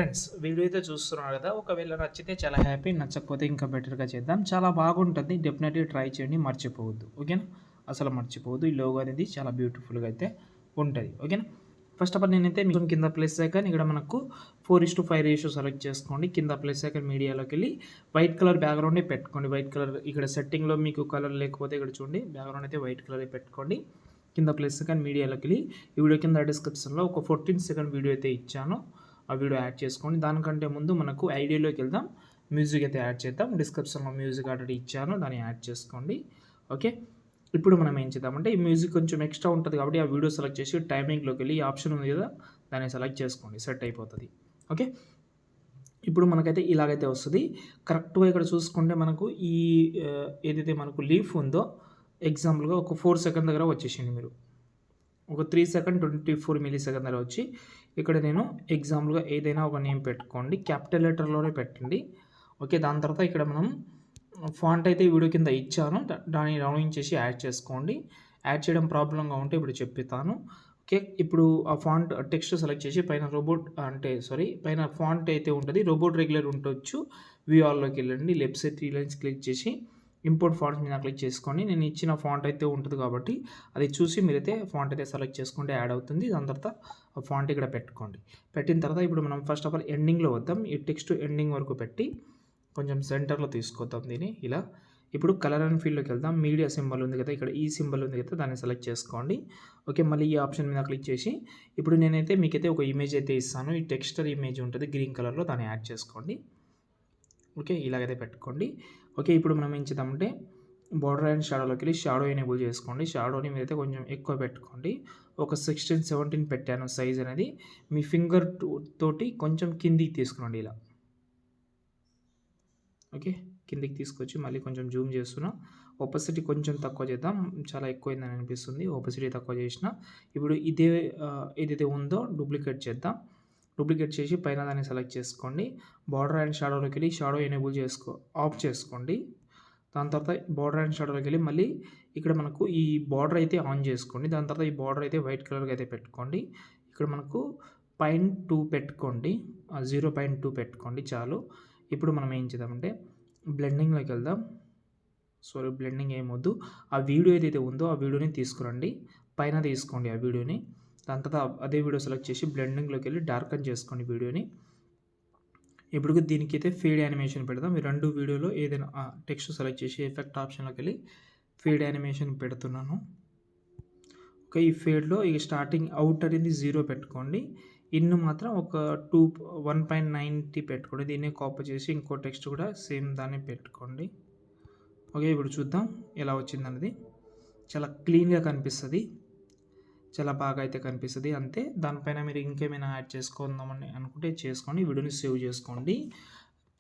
Friends video అయితే చూస్తున్నారు కదా, ఒకవేళ నచ్చితే చాలా హ్యాపీ, నచ్చకపోతే ఇంకా బెటర్గా చేద్దాం. చాలా బాగుంటుంది, డెఫినెట్లీ ట్రై చేయండి, మర్చిపోవద్దు. ఓకేనా? అసలు మర్చిపోవద్దు. ఈ లోగో అనేది చాలా బ్యూటిఫుల్గా అయితే ఉంటుంది. ఓకేనా? ఫస్ట్ ఆఫ్ ఆల్ నేనైతే మీకు కింద ప్లస్ ఐకాన్ ఇక్కడ మనకు 4:5 రేషియో సెలెక్ట్ చేసుకోండి. కింద ప్లస్ ఐకాన్ మీడియాలోకి వెళ్ళి వైట్ కలర్ బ్యాక్గ్రౌండే పెట్టుకోండి. వైట్ కలర్ ఇక్కడ సెట్టింగ్లో మీకు కలర్ లేకపోతే ఇక్కడ చూడండి, బ్యాక్గ్రౌండ్ అయితే వైట్ కలర్ పెట్టుకోండి. కింద ప్లస్ ఐకాన్ మీడియాలోకి వెళ్ళి ఈ వీడియో కింద డిస్క్రిప్షన్లో ఒక 14 సెకండ్ వీడియో అయితే ఇచ్చాను, ఆ వీడియో యాడ్ చేసుకోండి. దానికంటే ముందు మనకు ఐడియాలోకి వెళ్దాం, మ్యూజిక్ అయితే యాడ్ చేద్దాం. డిస్క్రిప్షన్లో మ్యూజిక్ ఆల్రెడీ ఇచ్చాను, దాన్ని యాడ్ చేసుకోండి. ఓకే, ఇప్పుడు మనం ఏం చేద్దామంటే ఈ మ్యూజిక్ కొంచెం ఎక్స్ట్రా ఉంటుంది కాబట్టి ఆ వీడియో సెలెక్ట్ చేసి టైమింగ్లోకి వెళ్ళి ఆప్షన్ ఉంది కదా, దాన్ని సెలెక్ట్ చేసుకోండి, సెట్ అయిపోతుంది. ఓకే, ఇప్పుడు మనకైతే ఇలాగైతే వస్తుంది. కరెక్ట్గా ఇక్కడ చూసుకుంటే మనకు ఈ ఏదైతే మనకు లీఫ్ ఉందో ఎగ్జాంపుల్గా ఒక 4 సెకండ్ దగ్గర వచ్చేసింది. మీరు ఒక 3 సెకండ్ 24 మిల్లీ సెకండ్ దగ్గర వచ్చి ఇక్కడ నేను ఎగ్జాంపుల్గా ఏదైనా ఒక నేమ్ పెట్టుకోండి, క్యాపిటల్ లెటర్లోనే పెట్టండి. ఓకే, దాని తర్వాత ఇక్కడ మనం ఫాంట్ అయితే వీడియో కింద ఇచ్చాను, దాన్ని రౌండింగ్ చేసి యాడ్ చేసుకోండి. యాడ్ చేయడం ప్రాబ్లంగా ఉంటే ఇప్పుడు చెప్తాను. ఓకే, ఇప్పుడు ఆ ఫాంట్ టెక్స్ట్ సెలెక్ట్ చేసి పైన పైన ఫాంట్ అయితే ఉంటుంది, రోబోట్ రెగ్యులర్ ఉండొచ్చు. వ్యూ ఆల్లోకి వెళ్ళండి, లెఫ్ట్ సైడ్ 3 లైన్స్ క్లిక్ చేసి ఇంపోర్ట్ ఫాంట్స్ మీద క్లిక్ చేసుకోండి. నేను ఇచ్చిన ఫాంట్ అయితే ఉంటుంది కాబట్టి అది చూసి మీరైతే ఫాంట్ అయితే సెలెక్ట్ చేసుకుంటే యాడ్ అవుతుంది. దాని తర్వాత ఆ ఫాంట్ ఇక్కడ పెట్టుకోండి. పెట్టిన తర్వాత ఇప్పుడు మనం ఫస్ట్ ఆఫ్ ఆల్ ఎండింగ్లో వద్దాం. ఈ టెక్స్ట్ ఎండింగ్ వరకు పెట్టి కొంచెం సెంటర్లో తీసుకొద్దాం దీన్ని ఇలా. ఇప్పుడు కలర్ అండ్ ఫీల్డ్లోకి వెళ్దాం. మీడియా సింబల్ ఉంది కదా, ఇక్కడ ఈ సింబల్ ఉంది కదా, దాన్ని సెలెక్ట్ చేసుకోండి. ఓకే, మళ్ళీ ఈ ఆప్షన్ మీద క్లిక్ చేసి ఇప్పుడు నేనైతే మీకైతే ఒక ఇమేజ్ అయితే ఇస్తాను. ఈ టెక్స్చర్ ఇమేజ్ ఉంటుంది గ్రీన్ కలర్లో, దాన్ని యాడ్ చేసుకోండి. ఓకే, ఇలాగైతే పెట్టుకోండి. ఓకే, ఇప్పుడు మనం ఏం చేద్దామంటే బార్డర్ అండ్ షాడోలోకి వెళ్ళి షాడో ఎనేబుల్ చేసుకోండి. షాడోని మీరైతే కొంచెం ఎక్కువ పెట్టుకోండి. ఒక 16-17 పెట్టాను సైజ్ అనేది. మీ ఫింగర్ తోటి కొంచెం కిందికి తీసుకురండి ఇలా. ఓకే, కిందికి తీసుకొచ్చి మళ్ళీ కొంచెం జూమ్ చేస్తున్నా. ఒపాసిటీ కొంచెం తక్కువ చేద్దాం, చాలా ఎక్కువైందని అనిపిస్తుంది. ఒపాసిటీ తక్కువ చేసిన ఇప్పుడు ఏదైతే ఉందో డూప్లికేట్ చేద్దాం. డూప్లికేట్ చేసి పైన దాన్ని సెలెక్ట్ చేసుకోండి. బార్డర్ అండ్ షాడోలోకి వెళ్ళి షాడో ఎనేబుల్ ఆఫ్ చేసుకోండి. దాని తర్వాత బార్డర్ అండ్ షాడోలోకి వెళ్ళి మళ్ళీ ఇక్కడ మనకు ఈ బార్డర్ అయితే ఆన్ చేసుకోండి. దాని తర్వాత ఈ బార్డర్ అయితే వైట్ కలర్గా అయితే పెట్టుకోండి. ఇక్కడ మనకు 0.2 పెట్టుకోండి, 0.2 పెట్టుకోండి చాలు. ఇప్పుడు మనం ఏం చేద్దామంటే బ్లెండింగ్లోకి వెళ్దాం. బ్లెండింగ్ ఏమొద్దు, ఆ వీడియో ఏదైతే ఉందో ఆ వీడియోని తీసుకురండి, పైన తీసుకోండి ఆ వీడియోని. దాని తర్వాత అదే వీడియో సెలెక్ట్ చేసి బ్లెండింగ్లోకి వెళ్ళి డార్కన్ చేసుకోండి వీడియోని. ఇప్పుడు దీనికి అయితే ఫేడ్ యానిమేషన్ పెడదాం. ఈ రెండు వీడియోలో ఏదైనా టెక్స్ట్ సెలెక్ట్ చేసి ఎఫెక్ట్ ఆప్షన్లోకి వెళ్ళి ఫేడ్ యానిమేషన్ పెడుతున్నాను. ఓకే, ఈ ఫేడ్లో ఈ స్టార్టింగ్ అవుట్ అనేది 0 పెట్టుకోండి. ఇన్ మాత్రం ఒక 1.90 పెట్టుకోండి. దీన్ని కాపీ చేసి ఇంకో టెక్స్ట్ కూడా సేమ్ దాన్ని పెట్టుకోండి. ఓకే, ఇప్పుడు చూద్దాం ఎలా వచ్చిందన్నది. చాలా క్లీన్గా కనిపిస్తుంది, చాలా బాగా అయితే కనిపిస్తుంది. అంతే, దానిపైన మీరు ఇంకేమైనా యాడ్ చేసుకుందామని అనుకుంటే చేసుకోండి. వీడియోని సేవ్ చేసుకోండి.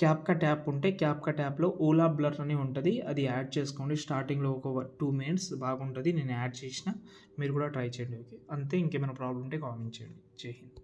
క్యాప్కట్ యాప్ ఉంటే క్యాప్కట్ యాప్లో ఓలా బ్లర్ అని ఉంటుంది, అది యాడ్ చేసుకోండి. స్టార్టింగ్లో ఒక 2 మినిట్స్ బాగుంటుంది, నేను యాడ్ చేసిన, మీరు కూడా ట్రై చేయండి. ఓకే, అంతే. ఇంకేమైనా ప్రాబ్లం ఉంటే కామెంట్ చేయండి. జై హింద్.